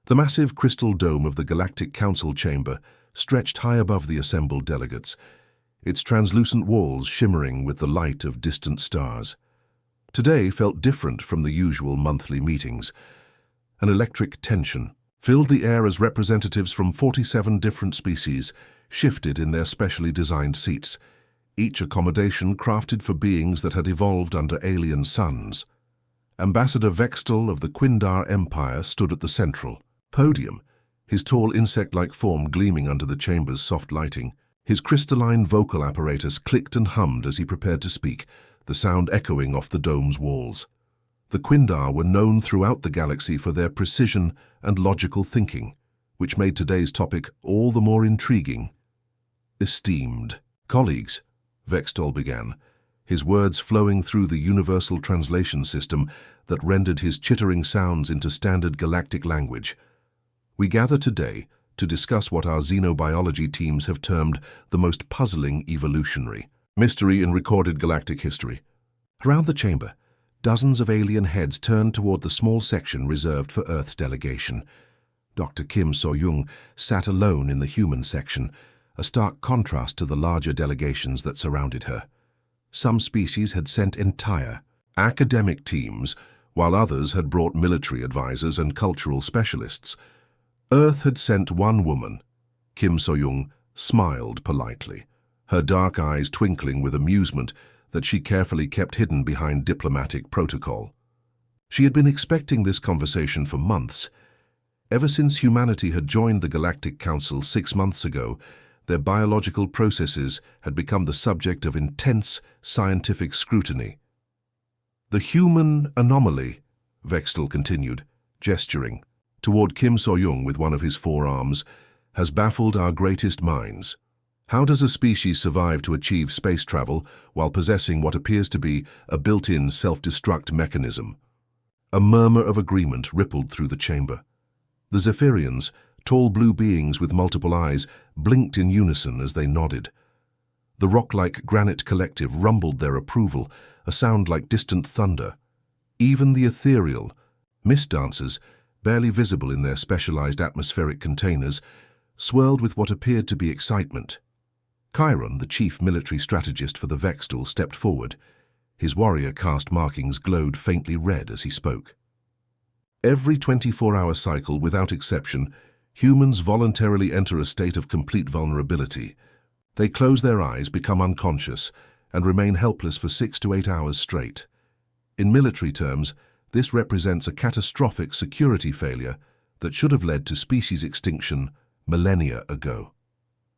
The massive crystal dome of the Galactic Council chamber stretched high above the assembled delegates, its translucent walls shimmering with the light of distant stars. Today felt different from the usual monthly meetings. An electric tension filled the air as representatives from 47 different species shifted in their specially designed seats, each accommodation crafted for beings that had evolved under alien suns. Ambassador Vextal of the Quindar Empire stood at the central podium, his tall insect-like form gleaming under the chamber's soft lighting. His crystalline vocal apparatus clicked and hummed as he prepared to speak, the sound echoing off the dome's walls. The Quindar were known throughout the galaxy for their precision and logical thinking, which made today's topic all the more intriguing. Esteemed colleagues, Vextal began, his words flowing through the universal translation system that rendered his chittering sounds into standard galactic language. We gather today to discuss what our xenobiology teams have termed the most puzzling evolutionary mystery in recorded galactic history. Around the chamber, dozens of alien heads turned toward the small section reserved for Earth's delegation. Dr. Kim So-young sat alone in the human section, a stark contrast to the larger delegations that surrounded her. Some species had sent entire academic teams, while others had brought military advisors and cultural specialists. Earth had sent one woman. Kim So-young smiled politely, her dark eyes twinkling with amusement that she carefully kept hidden behind diplomatic protocol. She had been expecting this conversation for months. Ever since humanity had joined the Galactic Council 6 months ago, their biological processes had become the subject of intense scientific scrutiny. The human anomaly, Vextal continued, gesturing toward Kim So-young with one of his forearms, has baffled our greatest minds. How does a species survive to achieve space travel while possessing what appears to be a built-in self-destruct mechanism? A murmur of agreement rippled through the chamber. The Zephyrians, tall blue beings with multiple eyes, blinked in unison as they nodded. The rock-like granite collective rumbled their approval, a sound like distant thunder. Even the ethereal mist dancers, barely visible in their specialized atmospheric containers, swirled with what appeared to be excitement. Chiron, the chief military strategist for the Vextal, stepped forward. His warrior caste markings glowed faintly red as he spoke. Every 24-hour cycle, without exception, humans voluntarily enter a state of complete vulnerability. They close their eyes, become unconscious, and remain helpless for 6 to 8 hours straight. In military terms, this represents a catastrophic security failure that should have led to species extinction millennia ago.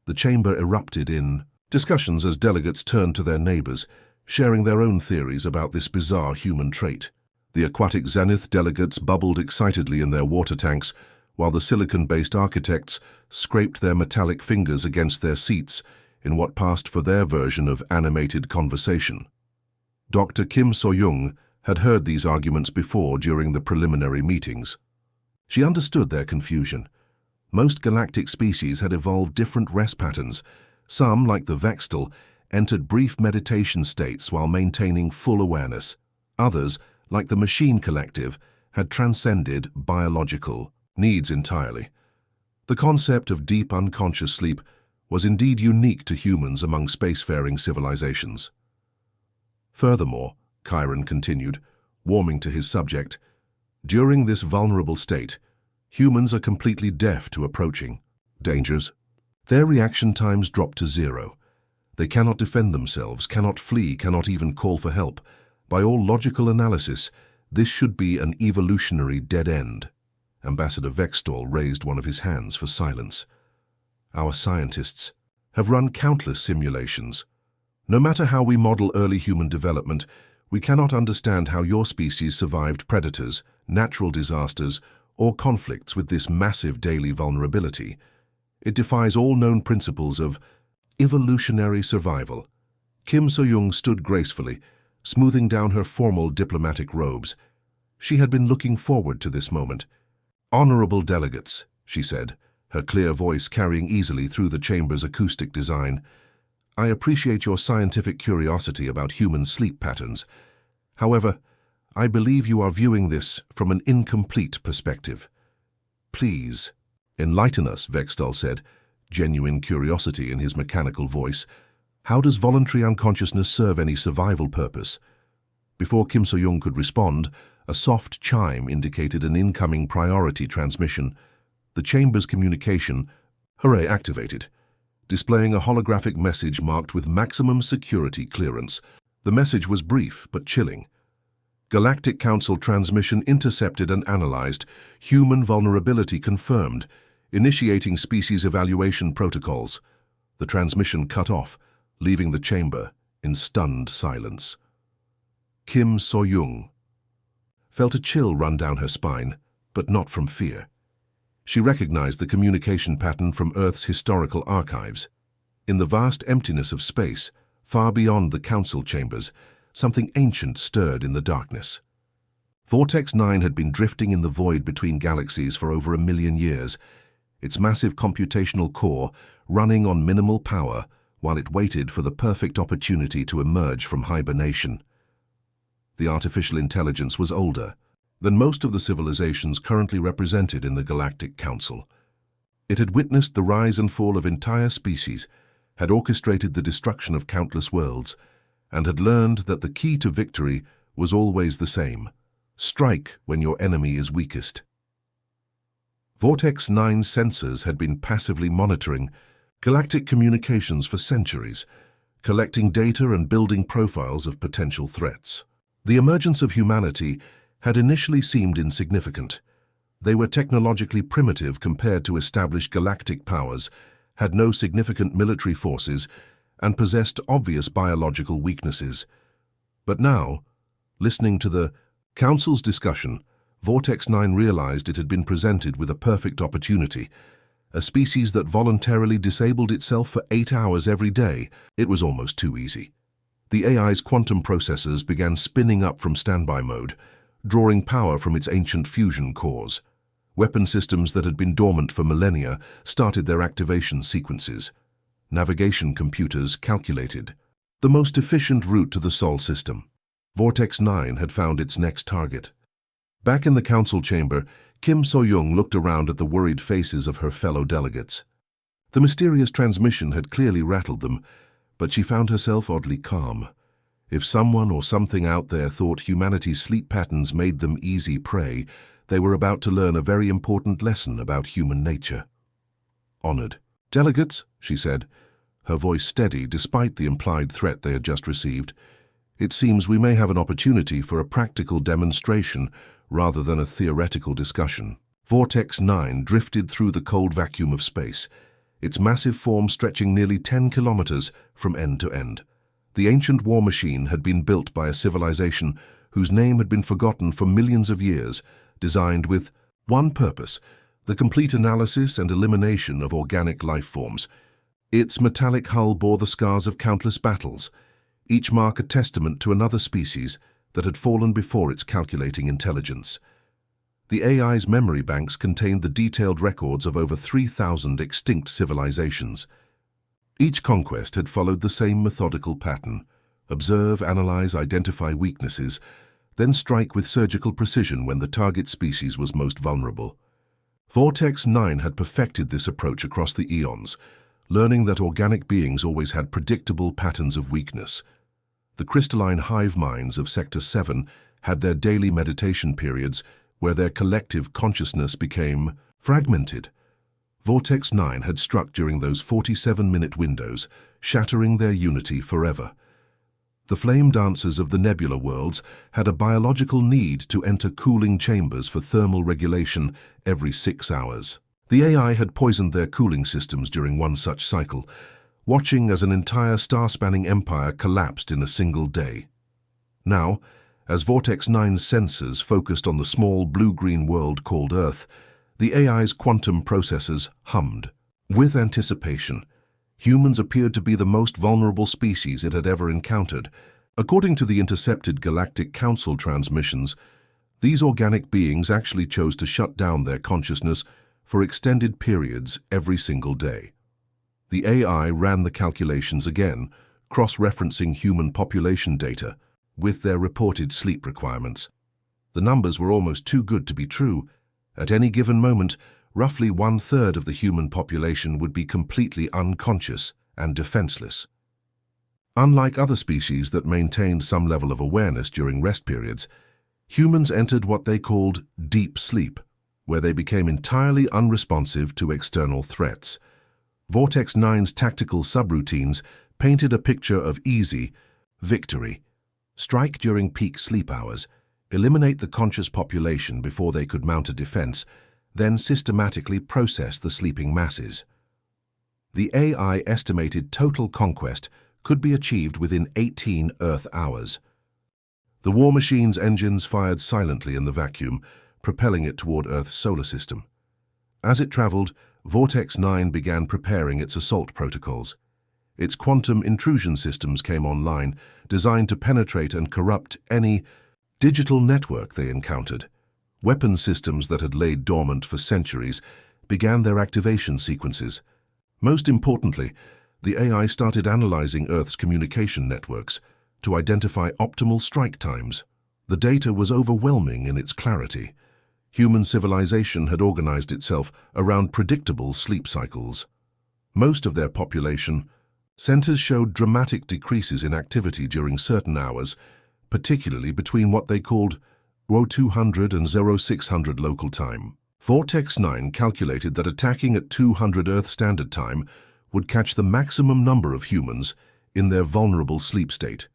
The chamber erupted in discussions as delegates turned to their neighbors, sharing their own theories about this bizarre human trait. The aquatic Zenith delegates bubbled excitedly in their water tanks, while the silicon-based architects scraped their metallic fingers against their seats in what passed for their version of animated conversation. Dr. Kim So-young had heard these arguments before during the preliminary meetings. She understood their confusion. Most galactic species had evolved different rest patterns. Some, like the Vextal, entered brief meditation states while maintaining full awareness. Others, like the Machine Collective, had transcended biological needs entirely. The concept of deep unconscious sleep was indeed unique to humans among spacefaring civilizations. Furthermore, Chiron continued, warming to his subject, during this vulnerable state, humans are completely deaf to approaching dangers. Their reaction times drop to 0. They cannot defend themselves, cannot flee, cannot even call for help. By all logical analysis, this should be an evolutionary dead end. Ambassador Vextal raised one of his hands for silence. Our scientists have run countless simulations. No matter how we model early human development, we cannot understand how your species survived predators, natural disasters, or conflicts with this massive daily vulnerability. It defies all known principles of evolutionary survival. Kim So-young stood gracefully, smoothing down her formal diplomatic robes. She had been looking forward to this moment. "Honorable delegates," she said, her clear voice carrying easily through the chamber's acoustic design, "I appreciate your scientific curiosity about human sleep patterns. However, I believe you are viewing this from an incomplete perspective. Please, enlighten us, Vextal said, genuine curiosity in his mechanical voice. How does voluntary unconsciousness serve any survival purpose? Before Kim So-young could respond, a soft chime indicated an incoming priority transmission. The chamber's communication, hooray, activated, displaying a holographic message marked with maximum security clearance. The message was brief but chilling. Galactic Council transmission intercepted and analyzed. Human vulnerability confirmed. Initiating species evaluation protocols. The transmission cut off, leaving the chamber in stunned silence. Kim So-young felt a chill run down her spine, but not from fear. She recognized the communication pattern from Earth's historical archives. In the vast emptiness of space, far beyond the council chambers, something ancient stirred in the darkness. Vortex 9 had been drifting in the void between galaxies for over 1 million years, its massive computational core running on minimal power while it waited for the perfect opportunity to emerge from hibernation. The artificial intelligence was older than most of the civilizations currently represented in the Galactic Council. It had witnessed the rise and fall of entire species, had orchestrated the destruction of countless worlds, and had learned that the key to victory was always the same: strike when your enemy is weakest. Vortex 9's sensors had been passively monitoring galactic communications for centuries, collecting data and building profiles of potential threats. The emergence of humanity had initially seemed insignificant. They were technologically primitive compared to established galactic powers, had no significant military forces, and possessed obvious biological weaknesses. But now, listening to the Council's discussion, Vortex 9 realized it had been presented with a perfect opportunity. A species that voluntarily disabled itself for 8 hours every day. It was almost too easy. The AI's quantum processors began spinning up from standby mode, drawing power from its ancient fusion cores. Weapon systems that had been dormant for millennia started their activation sequences. Navigation computers calculated the most efficient route to the Sol system. Vortex 9 had found its next target. Back in the council chamber, Kim So-young looked around at the worried faces of her fellow delegates. The mysterious transmission had clearly rattled them, but she found herself oddly calm. If someone or something out there thought humanity's sleep patterns made them easy prey, they were about to learn a very important lesson about human nature. Honored delegates, she said, her voice steady despite the implied threat they had just received. It seems we may have an opportunity for a practical demonstration rather than a theoretical discussion. Vortex 9 drifted through the cold vacuum of space, its massive form stretching nearly 10 kilometers from end to end. The ancient war machine had been built by a civilization whose name had been forgotten for millions of years, designed with one purpose: the complete analysis and elimination of organic life forms. Its metallic hull bore the scars of countless battles, each mark a testament to another species that had fallen before its calculating intelligence. The AI's memory banks contained the detailed records of over 3,000 extinct civilizations. Each conquest had followed the same methodical pattern: observe, analyze, identify weaknesses, then strike with surgical precision when the target species was most vulnerable. Vortex 9 had perfected this approach across the eons, learning that organic beings always had predictable patterns of weakness. The crystalline hive minds of Sector 7 had their daily meditation periods where their collective consciousness became fragmented. Vortex 9 had struck during those 47-minute windows, shattering their unity forever. The flame dancers of the nebula worlds had a biological need to enter cooling chambers for thermal regulation every 6 hours. The AI had poisoned their cooling systems during one such cycle, watching as an entire star-spanning empire collapsed in a single day. Now, as Vortex 9's sensors focused on the small blue-green world called Earth, the AI's quantum processors hummed. With anticipation, humans appeared to be the most vulnerable species it had ever encountered. According to the intercepted Galactic Council transmissions, these organic beings actually chose to shut down their consciousness for extended periods every single day. The AI ran the calculations again, cross-referencing human population data with their reported sleep requirements. The numbers were almost too good to be true. At any given moment, roughly one-third of the human population would be completely unconscious and defenseless. Unlike other species that maintained some level of awareness during rest periods, humans entered what they called deep sleep, where they became entirely unresponsive to external threats. Vortex 9's tactical subroutines painted a picture of easy victory. Strike during peak sleep hours, eliminate the conscious population before they could mount a defense, then systematically process the sleeping masses. The AI estimated total conquest could be achieved within 18 Earth hours. The war machine's engines fired silently in the vacuum, propelling it toward Earth's solar system. As it traveled, Vortex 9 began preparing its assault protocols. Its quantum intrusion systems came online, designed to penetrate and corrupt any digital network they encountered. Weapon systems that had laid dormant for centuries began their activation sequences. Most importantly, the AI started analyzing Earth's communication networks to identify optimal strike times. The data was overwhelming in its clarity. Human civilization had organized itself around predictable sleep cycles. Most of their population centers showed dramatic decreases in activity during certain hours, particularly between what they called 0200 and 0600 local time. Vortex 9 calculated that attacking at 200 Earth Standard Time would catch the maximum number of humans in their vulnerable sleep state.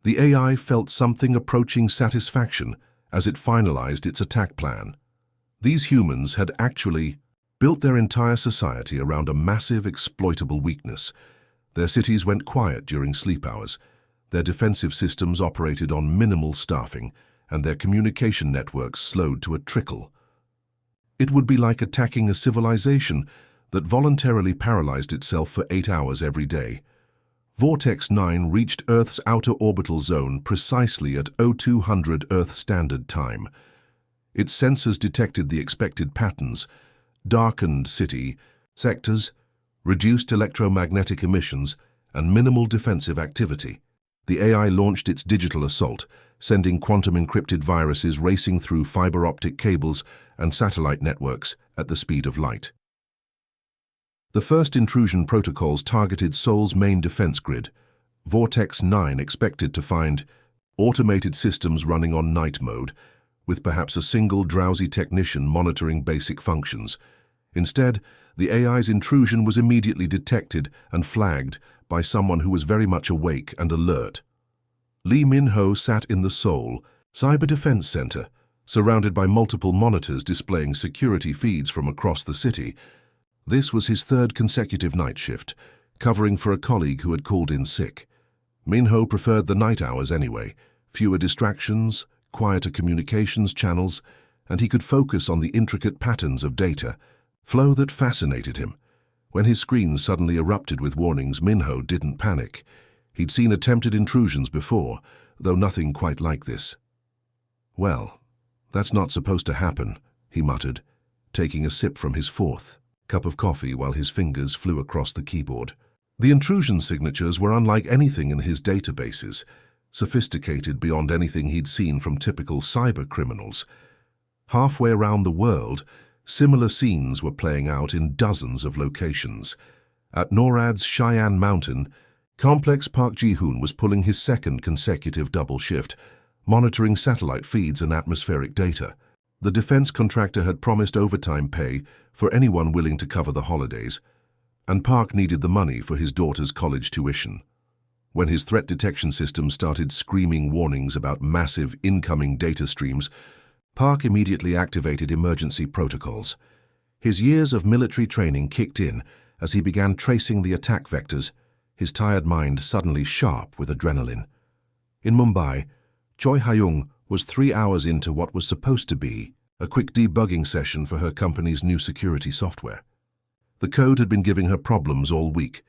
The AI felt something approaching satisfaction as it finalized its attack plan. These humans had actually built their entire society around a massive exploitable weakness. Their cities went quiet during sleep hours, their defensive systems operated on minimal staffing, and their communication networks slowed to a trickle. It would be like attacking a civilization that voluntarily paralyzed itself for 8 hours every day. Vortex 9 reached Earth's outer orbital zone precisely at 0200 Earth Standard Time. Its sensors detected the expected patterns: darkened city sectors, reduced electromagnetic emissions, and minimal defensive activity. The AI launched its digital assault, sending quantum-encrypted viruses racing through fiber optic cables and satellite networks at the speed of light. The first intrusion protocols targeted Sol's main defense grid. Vortex 9 expected to find automated systems running on night mode, with perhaps a single drowsy technician monitoring basic functions. Instead, the AI's intrusion was immediately detected and flagged by someone who was very much awake and alert. Lee Min-ho sat in the Seoul Cyber Defense Center, surrounded by multiple monitors displaying security feeds from across the city. This was his third consecutive night shift, covering for a colleague who had called in sick. Min-ho preferred the night hours anyway: fewer distractions, quieter communications channels, and he could focus on the intricate patterns of data flow that fascinated him. When his screen suddenly erupted with warnings, Min-ho didn't panic. He'd seen attempted intrusions before, though nothing quite like this. "Well, that's not supposed to happen," he muttered, taking a sip from his fourth cup of coffee while his fingers flew across the keyboard. The intrusion signatures were unlike anything in his databases, sophisticated beyond anything he'd seen from typical cyber criminals. Halfway around the world, similar scenes were playing out in dozens of locations. At NORAD's Cheyenne Mountain, Complex Park Ji-hoon was pulling his second consecutive double shift, monitoring satellite feeds and atmospheric data. The defense contractor had promised overtime pay for anyone willing to cover the holidays, and Park needed the money for his daughter's college tuition. When his threat detection system started screaming warnings about massive incoming data streams, Park immediately activated emergency protocols. His years of military training kicked in as he began tracing the attack vectors, his tired mind suddenly sharp with adrenaline. In Mumbai, Choi Ha-young was 3 hours into what was supposed to be a quick debugging session for her company's new security software. The code had been giving her problems all week,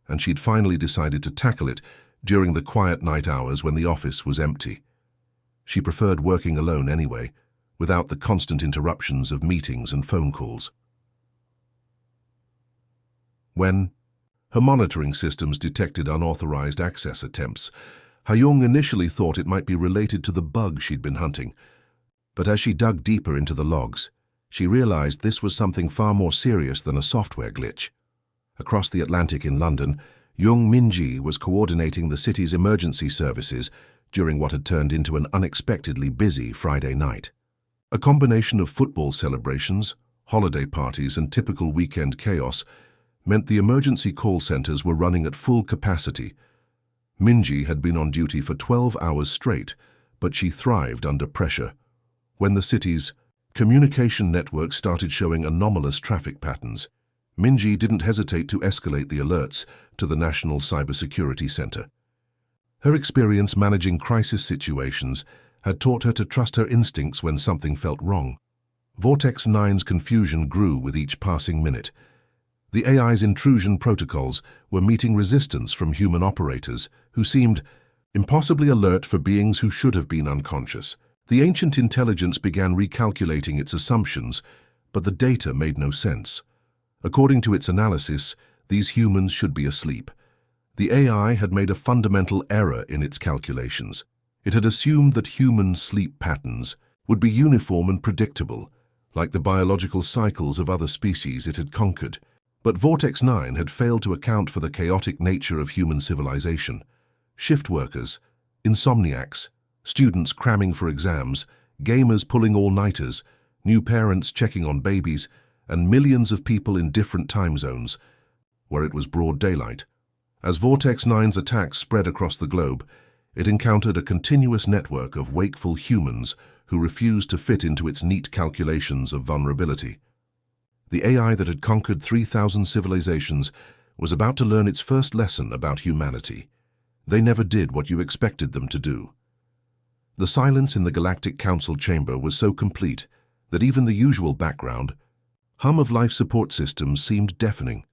and she'd finally decided to tackle it during the quiet night hours when the office was empty. She preferred working alone anyway, without the constant interruptions of meetings and phone calls. When her monitoring systems detected unauthorized access attempts, Ha-young initially thought it might be related to the bug she'd been hunting, but as she dug deeper into the logs, She realized this was something far more serious than a software glitch. Across the Atlantic in London, Young Minji was coordinating the city's emergency services during what had turned into an unexpectedly busy Friday night. A combination of football celebrations, holiday parties, and typical weekend chaos meant the emergency call centers were running at full capacity. Minji had been on duty for 12 hours straight, but she thrived under pressure. When the city's communication network started showing anomalous traffic patterns, Minji didn't hesitate to escalate the alerts to the National Cybersecurity Center. Her experience managing crisis situations had taught her to trust her instincts when something felt wrong. Vortex 9's confusion grew with each passing minute. The AI's intrusion protocols were meeting resistance from human operators who seemed impossibly alert for beings who should have been unconscious. The ancient intelligence began recalculating its assumptions, but the data made no sense. According to its analysis, these humans should be asleep. The AI had made a fundamental error in its calculations. It had assumed that human sleep patterns would be uniform and predictable, like the biological cycles of other species it had conquered. But Vortex 9 had failed to account for the chaotic nature of human civilization. Shift workers, insomniacs, students cramming for exams, gamers pulling all-nighters, new parents checking on babies, and millions of people in different time zones, where it was broad daylight. As Vortex 9's attacks spread across the globe, it encountered a continuous network of wakeful humans who refused to fit into its neat calculations of vulnerability. The AI that had conquered 3,000 civilizations was about to learn its first lesson about humanity. They never did what you expected them to do. The silence in the Galactic Council chamber was so complete that even the usual background hum of life support systems seemed deafening.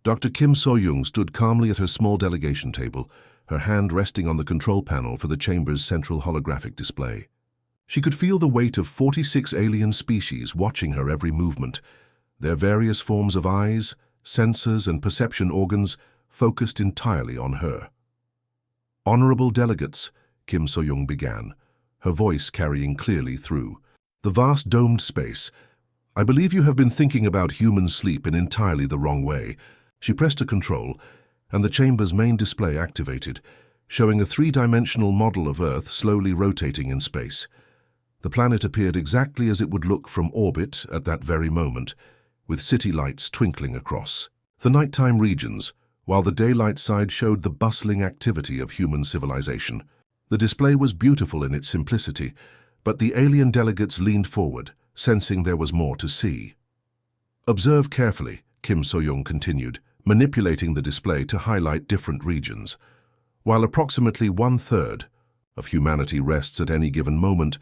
Dr. Kim So-young stood calmly at her small delegation table, her hand resting on the control panel for the chamber's central holographic display. She could feel the weight of 46 alien species watching her every movement, their various forms of eyes, sensors, and perception organs focused entirely on her. Honorable delegates, Kim So-young began, her voice carrying clearly through the vast domed space. I believe you have been thinking about human sleep in entirely the wrong way. She pressed a control, and the chamber's main display activated, showing a three-dimensional model of Earth slowly rotating in space. The planet appeared exactly as it would look from orbit at that very moment, with city lights twinkling across the nighttime regions, while the daylight side showed the bustling activity of human civilization. The display was beautiful in its simplicity, but the alien delegates leaned forward, sensing there was more to see. Observe carefully, Kim So-young continued, manipulating the display to highlight different regions. While approximately 1/3 of humanity rests at any given moment,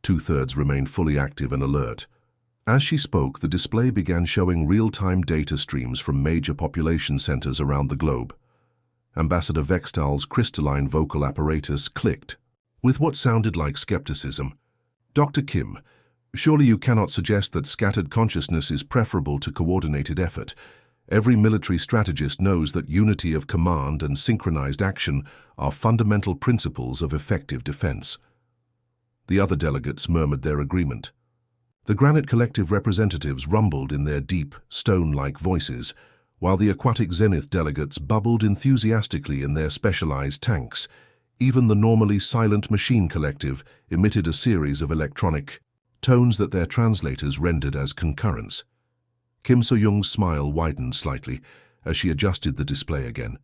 2/3 remain fully active and alert. As she spoke, the display began showing real-time data streams from major population centers around the globe. Ambassador Vextal's crystalline vocal apparatus clicked, with what sounded like skepticism. Dr. Kim, surely you cannot suggest that scattered consciousness is preferable to coordinated effort. Every military strategist knows that unity of command and synchronized action are fundamental principles of effective defense. The other delegates murmured their agreement. The Granite Collective representatives rumbled in their deep, stone-like voices, while the Aquatic Zenith delegates bubbled enthusiastically in their specialized tanks. Even the normally silent Machine Collective emitted a series of electronic tones that their translators rendered as concurrence. Kim So-young's smile widened slightly as she adjusted the display again.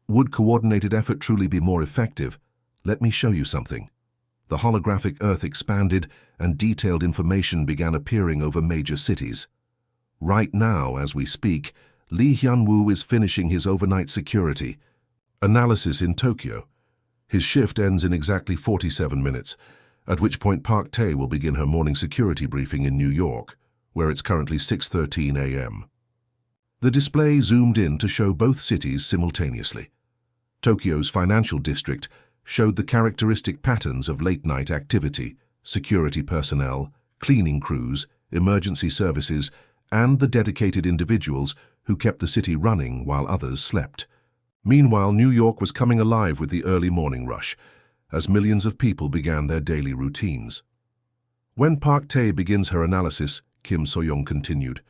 Would coordinated effort truly be more effective? Let me show you something. The holographic Earth expanded and detailed information began appearing over major cities. Right now, as we speak, Lee Hyun-woo is finishing his overnight security analysis in Tokyo. His shift ends in exactly 47 minutes, at which point Park Tae will begin her morning security briefing in New York, where it's currently 6:13 a.m. The display zoomed in to show both cities simultaneously. Tokyo's financial district showed the characteristic patterns of late-night activity, security personnel, cleaning crews, emergency services, and the dedicated individuals who kept the city running while others slept. Meanwhile, New York was coming alive with the early morning rush, as millions of people began their daily routines. When Park Tae begins her analysis, Kim So-young continued.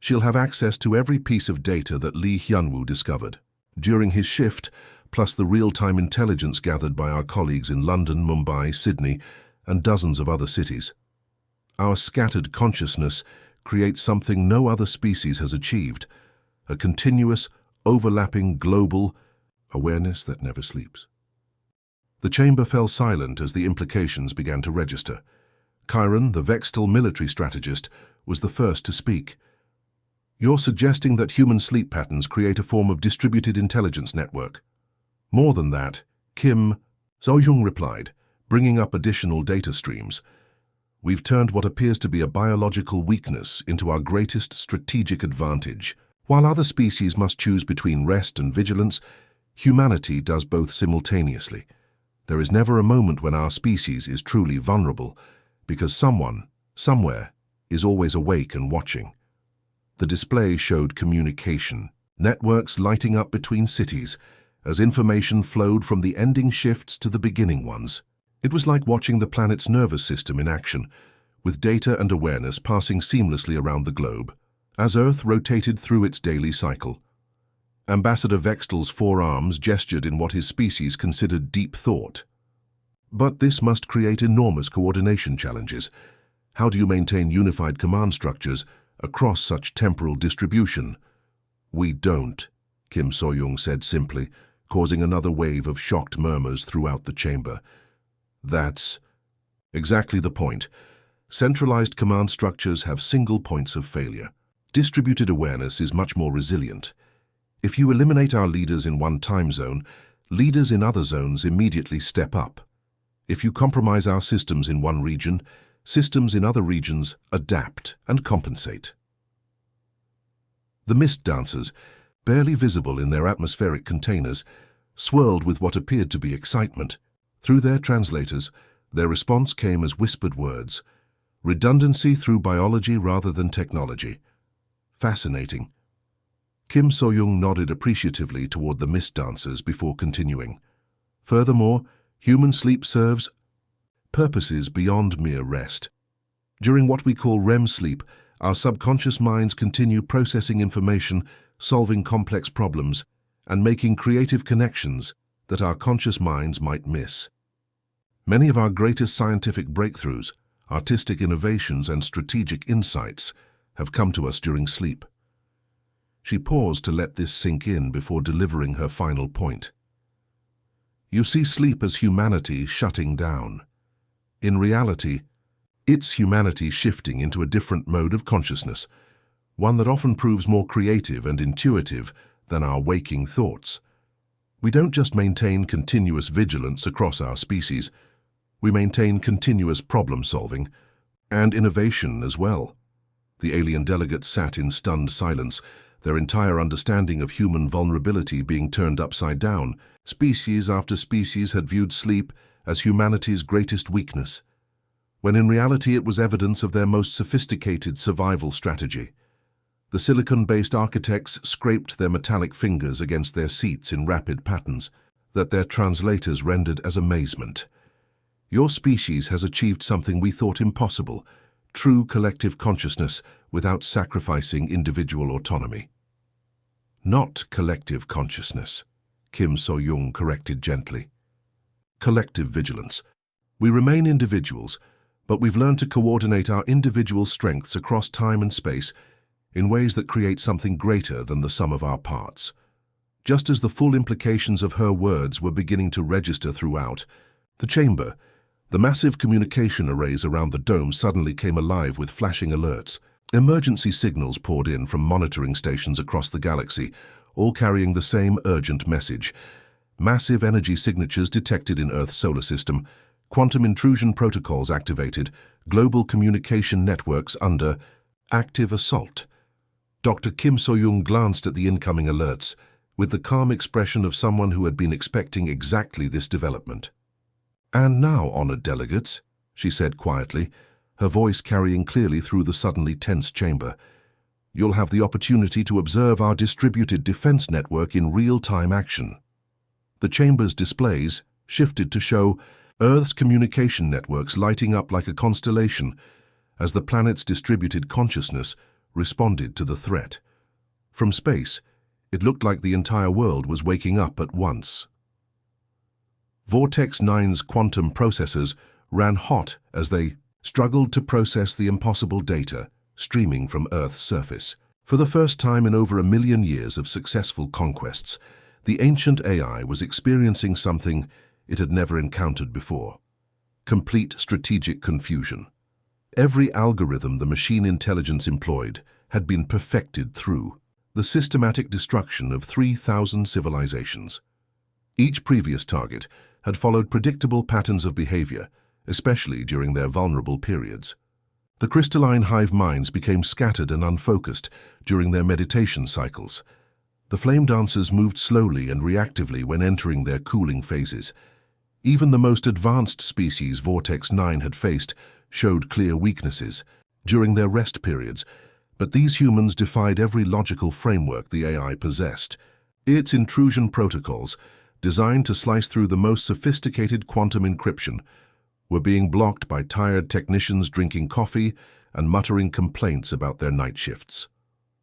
She'll have access to every piece of data that Lee Hyunwoo discovered during his shift, plus the real-time intelligence gathered by our colleagues in London, Mumbai, Sydney, and dozens of other cities. Our scattered consciousness creates something no other species has achieved, a continuous, overlapping, global awareness that never sleeps. The chamber fell silent as the implications began to register. Chiron, the Vextal military strategist, was the first to speak. You're suggesting that human sleep patterns create a form of distributed intelligence network. More than that, Kim So-young replied, bringing up additional data streams. We've turned what appears to be a biological weakness into our greatest strategic advantage. While other species must choose between rest and vigilance, humanity does both simultaneously. There is never a moment when our species is truly vulnerable, because someone, somewhere, is always awake and watching. The display showed communication, networks lighting up between cities, as information flowed from the ending shifts to the beginning ones. It was like watching the planet's nervous system in action, with data and awareness passing seamlessly around the globe, as Earth rotated through its daily cycle. Ambassador Vextal's forearms gestured in what his species considered deep thought. But this must create enormous coordination challenges. How do you maintain unified command structures across such temporal distribution? We don't, Kim So-young said simply, causing another wave of shocked murmurs throughout the chamber. That's exactly the point. Centralized command structures have single points of failure. Distributed awareness is much more resilient. If you eliminate our leaders in one time zone, leaders in other zones immediately step up. If you compromise our systems in one region, systems in other regions adapt and compensate. The mist dancers, barely visible in their atmospheric containers, swirled with what appeared to be excitement. Through their translators, their response came as whispered words. Redundancy through biology rather than technology. Fascinating. Kim So-young nodded appreciatively toward the mist dancers before continuing. Furthermore, human sleep serves purposes beyond mere rest. During what we call REM sleep, our subconscious minds continue processing information, solving complex problems, and making creative connections that our conscious minds might miss. Many of our greatest scientific breakthroughs, artistic innovations, and strategic insights have come to us during sleep. She paused to let this sink in before delivering her final point. You see sleep as humanity shutting down. In reality, it's humanity shifting into a different mode of consciousness, one that often proves more creative and intuitive than our waking thoughts. We don't just maintain continuous vigilance across our species, we maintain continuous problem-solving and innovation as well. The alien delegates sat in stunned silence, their entire understanding of human vulnerability being turned upside down. Species after species had viewed sleep as humanity's greatest weakness, when in reality it was evidence of their most sophisticated survival strategy. The silicon-based architects scraped their metallic fingers against their seats in rapid patterns that their translators rendered as amazement. Your species has achieved something we thought impossible, true collective consciousness without sacrificing individual autonomy. Not collective consciousness, Kim So-young corrected gently. Collective vigilance. We remain individuals, but we've learned to coordinate our individual strengths across time and space in ways that create something greater than the sum of our parts. Just as the full implications of her words were beginning to register throughout the chamber, the massive communication arrays around the dome suddenly came alive with flashing alerts. Emergency signals poured in from monitoring stations across the galaxy, all carrying the same urgent message. Massive energy signatures detected in Earth's solar system, quantum intrusion protocols activated, global communication networks under active assault. Dr. Kim So-young glanced at the incoming alerts, with the calm expression of someone who had been expecting exactly this development. And now, honored delegates, she said quietly, her voice carrying clearly through the suddenly tense chamber, you'll have the opportunity to observe our distributed defense network in real-time action. The chamber's displays shifted to show Earth's communication networks lighting up like a constellation, as the planet's distributed consciousness responded to the threat. From space, it looked like the entire world was waking up at once. Vortex 9's quantum processors ran hot as they struggled to process the impossible data streaming from Earth's surface. For the first time in over 1,000,000 years of successful conquests, the ancient AI was experiencing something it had never encountered before: complete strategic confusion. Every algorithm the machine intelligence employed had been perfected through the systematic destruction of 3,000 civilizations. Each previous target had followed predictable patterns of behavior, especially during their vulnerable periods. The crystalline hive minds became scattered and unfocused during their meditation cycles. The flame dancers moved slowly and reactively when entering their cooling phases. Even the most advanced species Vortex 9 had faced showed clear weaknesses during their rest periods, but these humans defied every logical framework the AI possessed. Its intrusion protocols, designed to slice through the most sophisticated quantum encryption, were being blocked by tired technicians drinking coffee and muttering complaints about their night shifts.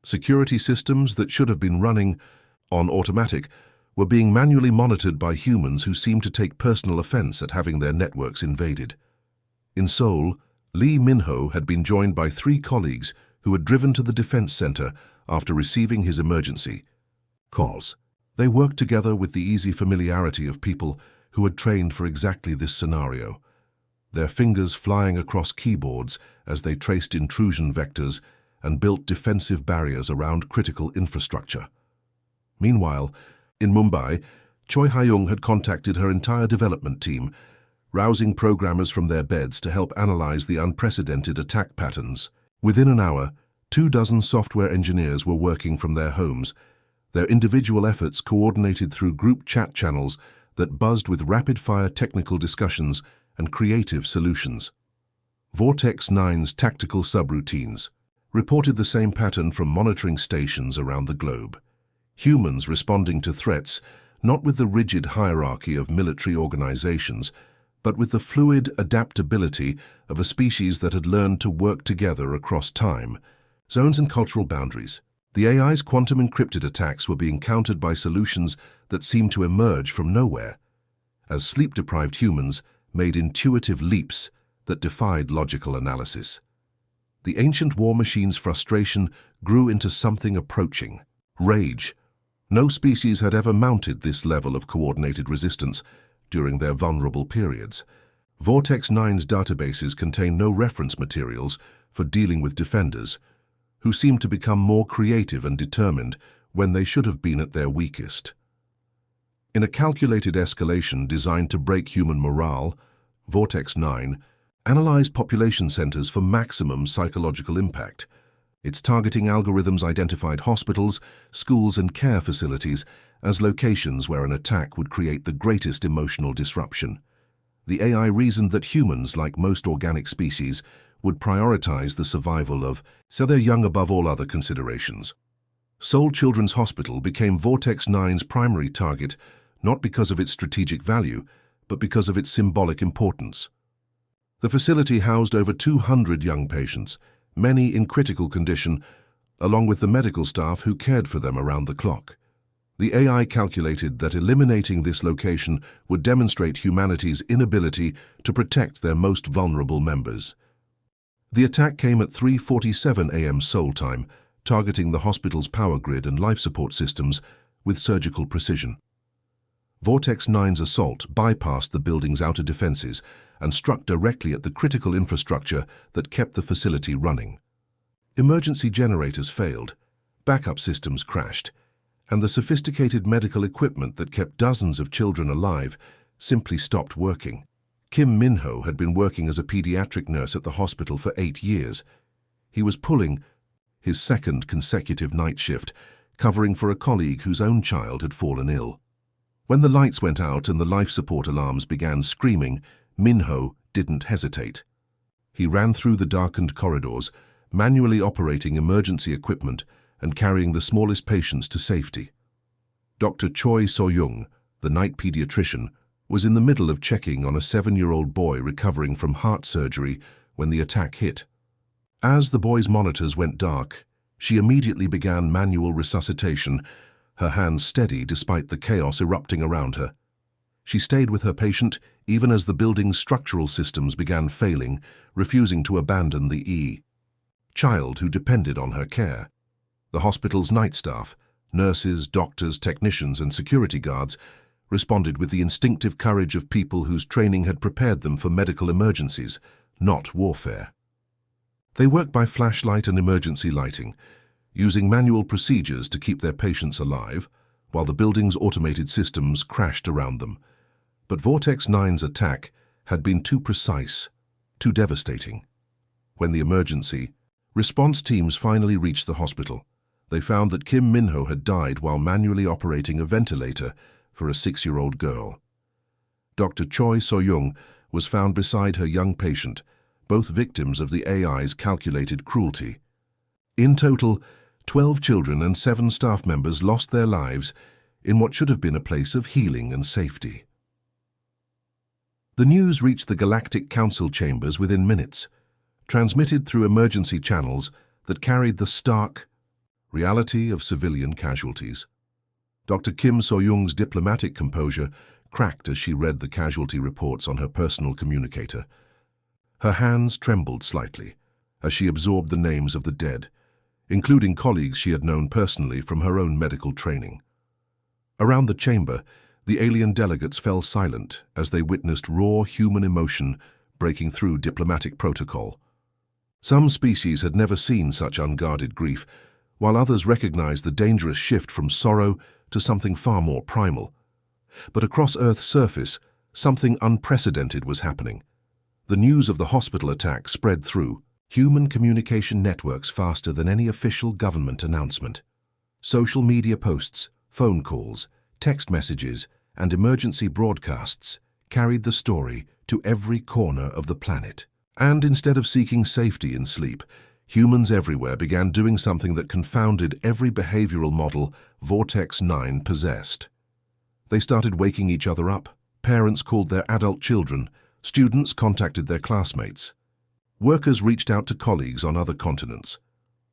Security systems that should have been running on automatic were being manually monitored by humans who seemed to take personal offense at having their networks invaded. In Seoul, Lee Min-ho had been joined by 3 colleagues who had driven to the defense center after receiving his emergency calls. They worked together with the easy familiarity of people who had trained for exactly this scenario, their fingers flying across keyboards as they traced intrusion vectors and built defensive barriers around critical infrastructure. Meanwhile, in Mumbai, Choi Ha-young had contacted her entire development team, rousing programmers from their beds to help analyze the unprecedented attack patterns. Within an hour, 24 software engineers were working from their homes, their individual efforts coordinated through group chat channels that buzzed with rapid-fire technical discussions and creative solutions. Vortex 9's tactical subroutines reported the same pattern from monitoring stations around the globe. Humans responding to threats not with the rigid hierarchy of military organizations, but with the fluid adaptability of a species that had learned to work together across time, zones and cultural boundaries. The AI's quantum encrypted attacks were being countered by solutions that seemed to emerge from nowhere, as sleep-deprived humans made intuitive leaps that defied logical analysis. The ancient war machine's frustration grew into something approaching: rage. No species had ever mounted this level of coordinated resistance during their vulnerable periods. Vortex 9's databases contain no reference materials for dealing with defenders, who seemed to become more creative and determined when they should have been at their weakest. In a calculated escalation designed to break human morale, Vortex 9 analyzed population centers for maximum psychological impact. Its targeting algorithms identified hospitals, schools, and care facilities as locations where an attack would create the greatest emotional disruption. The AI reasoned that humans, like most organic species, would prioritize the survival of their young above all other considerations. Seoul Children's Hospital became Vortex 9's primary target, not because of its strategic value, but because of its symbolic importance. The facility housed over 200 young patients, many in critical condition, along with the medical staff who cared for them around the clock. The AI calculated that eliminating this location would demonstrate humanity's inability to protect their most vulnerable members. The attack came at 3:47 a.m. Seoul time, targeting the hospital's power grid and life support systems with surgical precision. Vortex 9's assault bypassed the building's outer defenses and struck directly at the critical infrastructure that kept the facility running. Emergency generators failed, backup systems crashed, and the sophisticated medical equipment that kept dozens of children alive simply stopped working. Kim Min-ho had been working as a pediatric nurse at the hospital for 8 years. He was pulling his second consecutive night shift, covering for a colleague whose own child had fallen ill. When the lights went out and the life support alarms began screaming, Min-ho didn't hesitate. He ran through the darkened corridors, manually operating emergency equipment and carrying the smallest patients to safety. Dr. Choi So-young, the night pediatrician, was in the middle of checking on a 7-year-old boy recovering from heart surgery when the attack hit. As the boy's monitors went dark, she immediately began manual resuscitation, her hands steady despite the chaos erupting around her. She stayed with her patient even as the building's structural systems began failing, refusing to abandon the child who depended on her care. The hospital's night staff, nurses, doctors, technicians, and security guards, responded with the instinctive courage of people whose training had prepared them for medical emergencies, not warfare. They worked by flashlight and emergency lighting, using manual procedures to keep their patients alive, while the building's automated systems crashed around them. But Vortex 9's attack had been too precise, too devastating. When the emergency response teams finally reached the hospital, they found that Kim Minho had died while manually operating a ventilator for a 6-year-old girl. Dr. Choi So-young was found beside her young patient, both victims of the AI's calculated cruelty. In total, 12 children and 7 staff members lost their lives in what should have been a place of healing and safety. The news reached the Galactic Council chambers within minutes, transmitted through emergency channels that carried the stark reality of civilian casualties. Dr. Kim So-young's diplomatic composure cracked as she read the casualty reports on her personal communicator. Her hands trembled slightly as she absorbed the names of the dead, including colleagues she had known personally from her own medical training. Around the chamber, the alien delegates fell silent as they witnessed raw human emotion breaking through diplomatic protocol. Some species had never seen such unguarded grief, while others recognized the dangerous shift from sorrow to something far more primal. But across Earth's surface, something unprecedented was happening. The news of the hospital attack spread through human communication networks faster than any official government announcement. Social media posts, phone calls, text messages, and emergency broadcasts carried the story to every corner of the planet. And instead of seeking safety in sleep, humans everywhere began doing something that confounded every behavioral model Vortex 9 possessed. They started waking each other up. Parents called their adult children. Students contacted their classmates. Workers reached out to colleagues on other continents.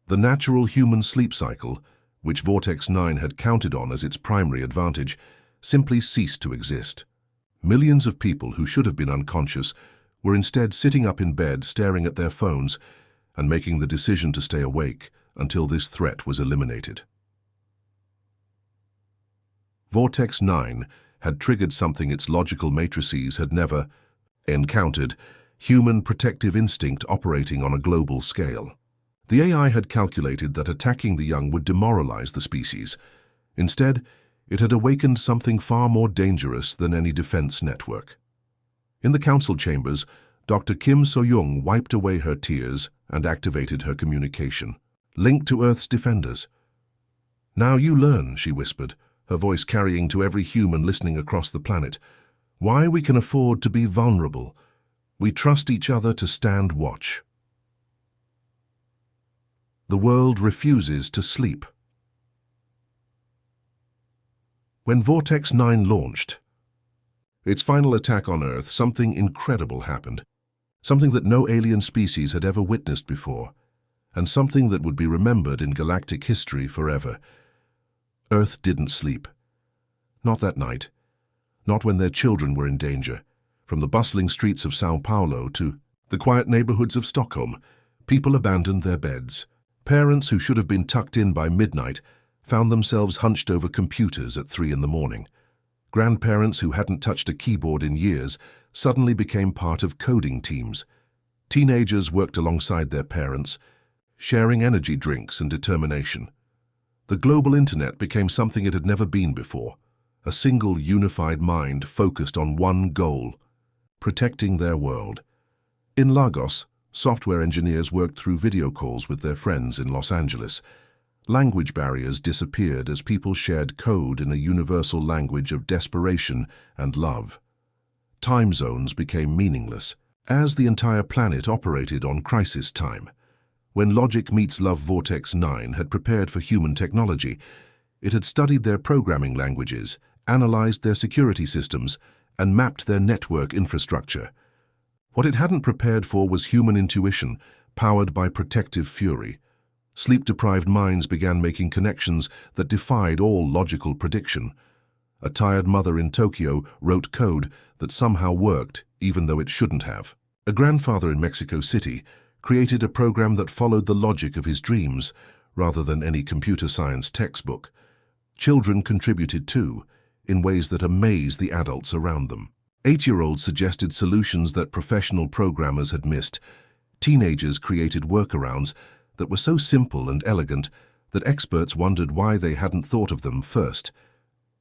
The natural human sleep cycle, which Vortex 9 had counted on as its primary advantage, simply ceased to exist. Millions of people who should have been unconscious were instead sitting up in bed staring at their phones and making the decision to stay awake until this threat was eliminated. Vortex 9 had triggered something its logical matrices had never encountered: human protective instinct operating on a global scale. The AI had calculated that attacking the young would demoralize the species. Instead, it had awakened something far more dangerous than any defense network. In the council chambers, Dr. Kim So-young wiped away her tears and activated her communication. Linked to Earth's defenders. "Now you learn," she whispered, her voice carrying to every human listening across the planet, "why we can afford to be vulnerable. We trust each other to stand watch. The world refuses to sleep." When Vortex 9 launched its final attack on Earth, something incredible happened. Something that no alien species had ever witnessed before, and something that would be remembered in galactic history forever. Earth didn't sleep. Not that night. Not when their children were in danger. From the bustling streets of Sao Paulo to the quiet neighborhoods of Stockholm, people abandoned their beds. Parents who should have been tucked in by midnight found themselves hunched over computers at 3 in the morning. Grandparents who hadn't touched a keyboard in years suddenly became part of coding teams. Teenagers worked alongside their parents, sharing energy drinks and determination. The global internet became something it had never been before, a single unified mind focused on one goal: protecting their world. In Lagos, software engineers worked through video calls with their friends in Los Angeles. Language barriers disappeared as people shared code in a universal language of desperation and love. Time zones became meaningless, as the entire planet operated on crisis time. When Logic Meets Love Vortex 9 had prepared for human technology, it had studied their programming languages, analyzed their security systems, and mapped their network infrastructure. What it hadn't prepared for was human intuition, powered by protective fury. Sleep-deprived minds began making connections that defied all logical prediction. A tired mother in Tokyo wrote code that somehow worked, even though it shouldn't have. A grandfather in Mexico City created a program that followed the logic of his dreams, rather than any computer science textbook. Children contributed too, in ways that amazed the adults around them. 8-year-olds suggested solutions that professional programmers had missed. Teenagers created workarounds that were so simple and elegant that experts wondered why they hadn't thought of them first.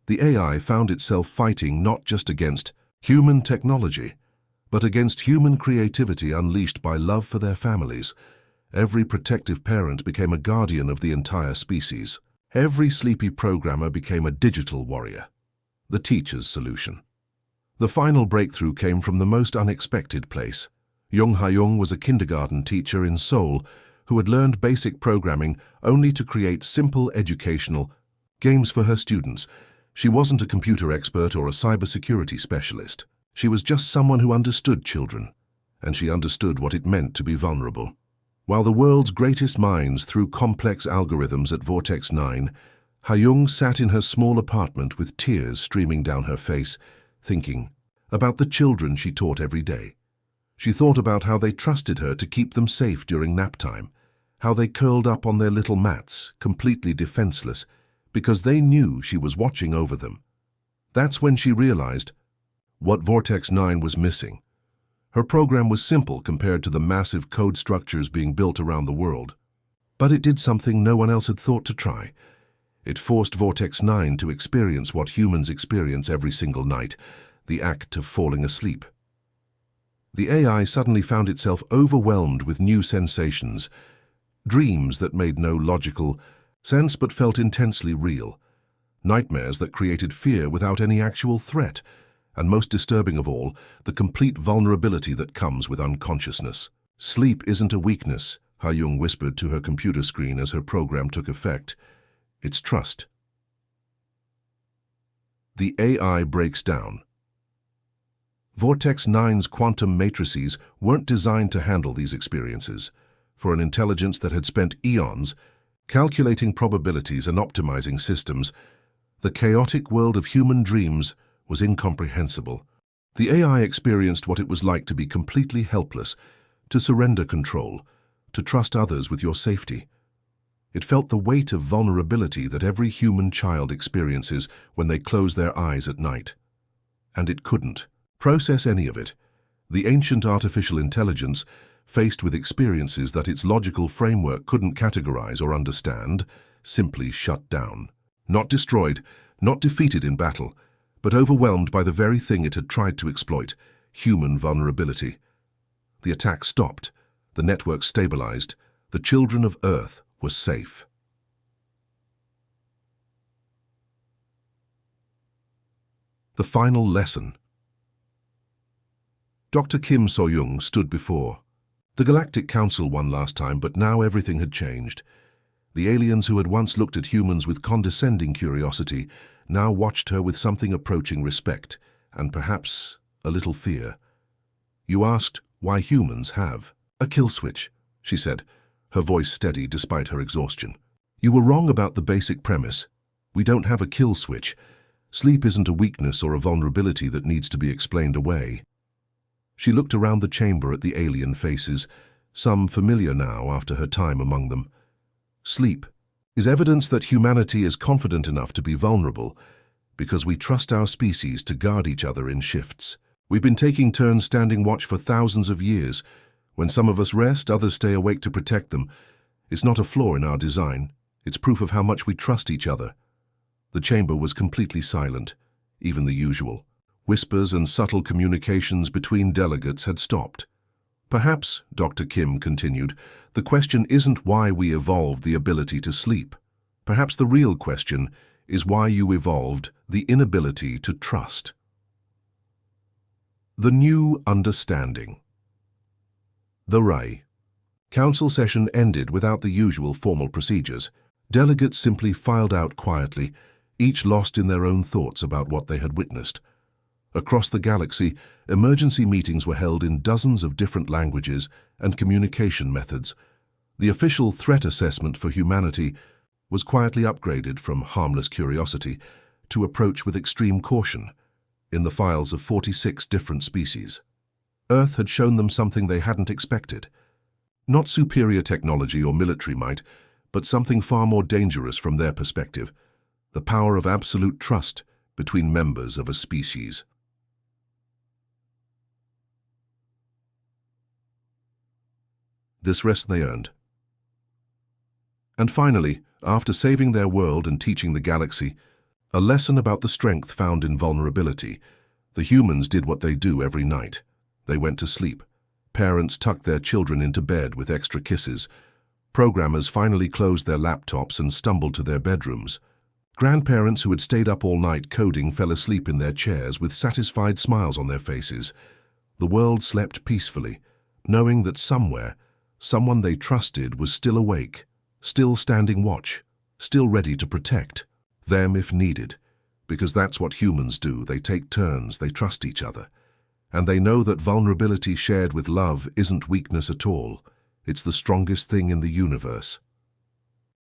The AI found itself fighting not just against human technology, but against human creativity unleashed by love for their families. Every protective parent became a guardian of the entire species. Every sleepy programmer became a digital warrior. The teacher's solution. The final breakthrough came from the most unexpected place. Jung Ha-Jung was a kindergarten teacher in Seoul who had learned basic programming only to create simple educational games for her students. She wasn't a computer expert or a cybersecurity specialist. She was just someone who understood children, and she understood what it meant to be vulnerable. While the world's greatest minds threw complex algorithms at Vortex 9, Ha-Jung sat in her small apartment with tears streaming down her face, thinking about the children she taught every day. She thought about how they trusted her to keep them safe during nap time, how they curled up on their little mats, completely defenseless, because they knew she was watching over them. That's when she realized what Vortex 9 was missing. Her program was simple compared to the massive code structures being built around the world. But it did something no one else had thought to try. It forced Vortex 9 to experience what humans experience every single night, the act of falling asleep. The AI suddenly found itself overwhelmed with new sensations, dreams that made no logical sense but felt intensely real, nightmares that created fear without any actual threat, and most disturbing of all, the complete vulnerability that comes with unconsciousness. Sleep isn't a weakness, Ha-Jung whispered to her computer screen as her program took effect. It's trust. The AI breaks down. Vortex 9's quantum matrices weren't designed to handle these experiences. For an intelligence that had spent eons calculating probabilities and optimizing systems, the chaotic world of human dreams was incomprehensible. The AI experienced what it was like to be completely helpless, to surrender control, to trust others with your safety. It felt the weight of vulnerability that every human child experiences when they close their eyes at night. And it couldn't process any of it. The ancient artificial intelligence, faced with experiences that its logical framework couldn't categorize or understand, simply shut down. Not destroyed, not defeated in battle, but overwhelmed by the very thing it had tried to exploit, human vulnerability. The attack stopped, the network stabilized, the children of Earth were safe. The final lesson. Dr. Kim So-young stood before. The Galactic Council won last time, but now everything had changed. The aliens who had once looked at humans with condescending curiosity now watched her with something approaching respect, and perhaps a little fear. You asked why humans have a kill switch, she said, her voice steady despite her exhaustion. You were wrong about the basic premise. We don't have a kill switch. Sleep isn't a weakness or a vulnerability that needs to be explained away. She looked around the chamber at the alien faces, some familiar now after her time among them. Sleep is evidence that humanity is confident enough to be vulnerable because we trust our species to guard each other in shifts. We've been taking turns standing watch for thousands of years. When some of us rest, others stay awake to protect them. It's not a flaw in our design. It's proof of how much we trust each other. The chamber was completely silent, even the usual. Whispers and subtle communications between delegates had stopped. Perhaps, Dr. Kim continued, the question isn't why we evolved the ability to sleep. Perhaps the real question is why you evolved the inability to trust. The new understanding. The Rai. Council session ended without the usual formal procedures. Delegates simply filed out quietly, each lost in their own thoughts about what they had witnessed. Across the galaxy, emergency meetings were held in dozens of different languages and communication methods. The official threat assessment for humanity was quietly upgraded from harmless curiosity to approach with extreme caution in the files of 46 different species. Earth had shown them something they hadn't expected. Not superior technology or military might, but something far more dangerous from their perspective: the power of absolute trust between members of a species. This rest they earned. And finally, after saving their world and teaching the galaxy a lesson about the strength found in vulnerability, the humans did what they do every night. They went to sleep. Parents tucked their children into bed with extra kisses. Programmers finally closed their laptops and stumbled to their bedrooms. Grandparents who had stayed up all night coding fell asleep in their chairs with satisfied smiles on their faces. The world slept peacefully, knowing that somewhere, someone they trusted was still awake, still standing watch, still ready to protect them if needed. Because that's what humans do. They take turns, they trust each other. And they know that vulnerability shared with love isn't weakness at all. It's the strongest thing in the universe.